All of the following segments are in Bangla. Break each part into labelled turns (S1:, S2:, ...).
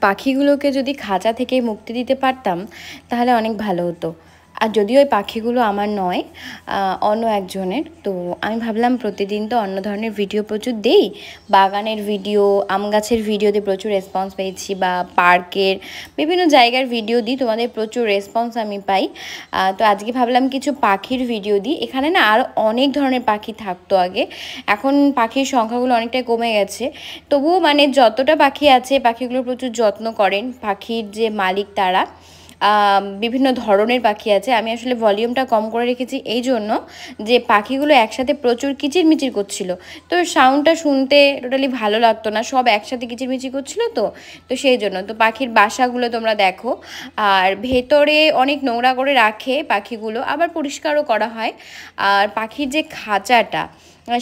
S1: পাখিগুলোকে যদি খাঁচা থেকে মুক্তি দিতে পারতাম তাহলে অনেক ভালো হতো। আর যদিও ওই পাখিগুলো আমার নয়, অন্য একজনের, তো আমি ভাবলাম প্রতিদিন তো অন্য ধরনের ভিডিও প্রচুর দেই, বাগানের ভিডিও, আম গাছের ভিডিও দিয়ে প্রচুর রেসপন্স পেয়েছি, বা পার্কের বিভিন্ন জায়গার ভিডিও দিই, তোমাদের প্রচুর রেসপন্স আমি পাই। তো আজকে ভাবলাম কিছু পাখির ভিডিও দিই। এখানে না আরও অনেক ধরনের পাখি থাকতো আগে, এখন পাখির সংখ্যাগুলো অনেকটাই কমে গেছে। তবুও মানে যতটা পাখি আছে, পাখিগুলো প্রচুর যত্ন করেন পাখির যে মালিক তারা। বিভিন্ন ধরনের পাখি আছে। আমি আসলে ভলিউমটা কম করে রেখেছি এই জন্য যে পাখিগুলো একসাথে প্রচুর কিচিরমিচির করছিল, তো সাউন্ডটা শুনতে টোটালি ভালো লাগতো না, সব একসাথে কিচিরমিচির করছিল, তো সেই জন্য। তো পাখির বাসাগুলো তোমরা দেখো, আর ভেতরে অনেক নোংরা করে রাখে পাখিগুলো, আবার পরিষ্কারও করা হয়। আর পাখির যে খাঁচাটা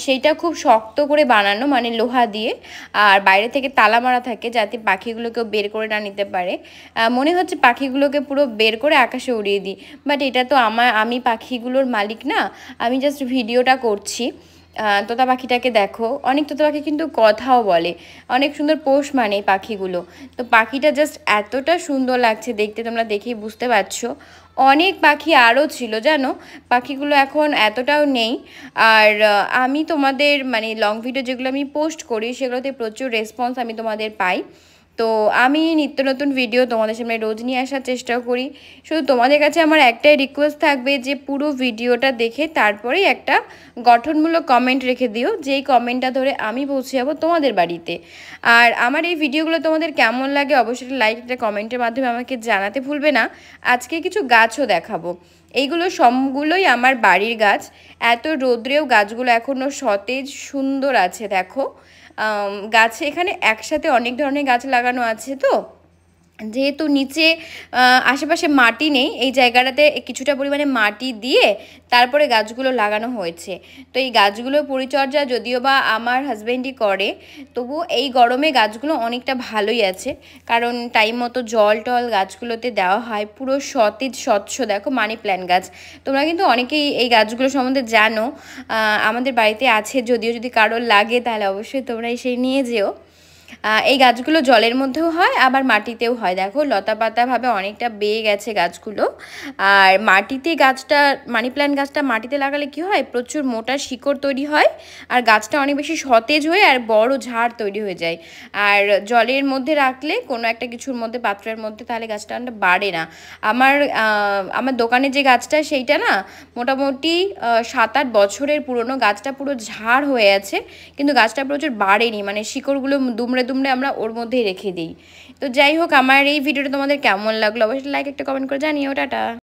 S1: সেইটা খুব শক্ত করে বানানো, মানে লোহা দিয়ে, আর বাইরে থেকে তালা মারা থাকে যাতে পাখিগুলোকেও বের করে না নিতে পারে। মনে হচ্ছে পাখিগুলোকে পুরো বের করে আকাশে উড়িয়ে দিই, বাট এটা তো আমি পাখিগুলোর মালিক না, আমি জাস্ট ভিডিওটা করছি। তোতা পাখিটাকে দেখো, অনেক তোতা পাখি কিন্তু কথাও বলে, অনেক সুন্দর পোষ মানে এই পাখিগুলো। তো পাখিটা জাস্ট এতটা সুন্দর লাগছে দেখতে, তোমরা দেখেই বুঝতে পারছো। অনেক পাখি আরও ছিল জানো, পাখিগুলো এখন এতটাও নেই। আর আমি তোমাদের মানে লং ভিডিও যেগুলো আমি পোস্ট করি সেগুলোতে প্রচুর রেসপন্স আমি তোমাদের পাই। তো আমি নিত্য নতুন ভিডিও তোমাদের সামনে রোজ নিয়ে আসার চেষ্টা করি। শুধু তোমাদের কাছে আমার একটাই রিকোয়েস্ট থাকবে যে পুরো ভিডিওটা দেখে তারপরেই একটা গঠনমূলক কমেন্ট রেখে দিও, যেই কমেন্টটা ধরে আমি পৌঁছে যাবো তোমাদের বাড়িতে। আর আমার এই ভিডিওগুলো তোমাদের কেমন লাগে অবশ্যই লাইক একটা কমেন্টের মাধ্যমে আমাকে জানাতে ভুলবে না। আজকে কিছু গাছও দেখাবো, এইগুলো সবগুলোই আমার বাড়ির গাছ। এত রোদ্রেও গাছগুলো এখনও সতেজ সুন্দর আছে দেখো। গাছে এখানে একসাথে অনেক ধরনের গাছ লাগানো আছে, তো যেহেতু নিচে আশেপাশে মাটি নেই, এই জায়গাটাতে কিছুটা পরিমাণে মাটি দিয়ে তারপরে গাছগুলো লাগানো হয়েছে। তো এই গাছগুলোর পরিচর্যা যদিও বা আমার হাজব্যান্ডই করে, তবুও এই গরমে গাছগুলো অনেকটা ভালোই আছে, কারণ টাইম মতো জল টল গাছগুলোতে দেওয়া হয়। পুরো সতেজ স্বচ্ছ দেখো মানি প্ল্যান্ট গাছ। তোমরা কিন্তু অনেকেই এই গাছগুলো সম্বন্ধে জানো, আমাদের বাড়িতে আছে, যদিও যদি কারোর লাগে তাহলে অবশ্যই তোমরা এসে নিয়ে যেও। এই গাছগুলো জলের মধ্যেও হয় আবার মাটিতেও হয়, দেখো লতা পাতাভাবে অনেকটা বেয়ে গেছে গাছগুলো। আর মাটিতে গাছটা, মানি প্ল্যান্ট গাছটা মাটিতে লাগালে কি হয়, প্রচুর মোটা শিকড় তৈরি হয়, আর গাছটা অনেক বেশি সতেজ হয়ে আর বড় ঝাড় তৈরি হয়ে যায়। আর জলের মধ্যে রাখলে কোনো একটা কিছুর মধ্যে, পাত্রের মধ্যে, তাহলে গাছটা বাড়ে না। আমার দোকানে যে গাছটা সেইটা না মোটামুটি 7-8 বছরের পুরনো, গাছটা পুরো ঝাড় হয়ে আছে, কিন্তু গাছটা প্রচুর বাড়েনি, মানে শিকড়গুলো দুমড়ে দুমড়ে আমরা ওর মধ্যেই রেখে দিই। তো যাই হোক, আমার এই ভিডিওটা তোমাদের কেমন লাগলো অবশ্যই লাইক একটা কমেন্ট করে জানিও। টাটা।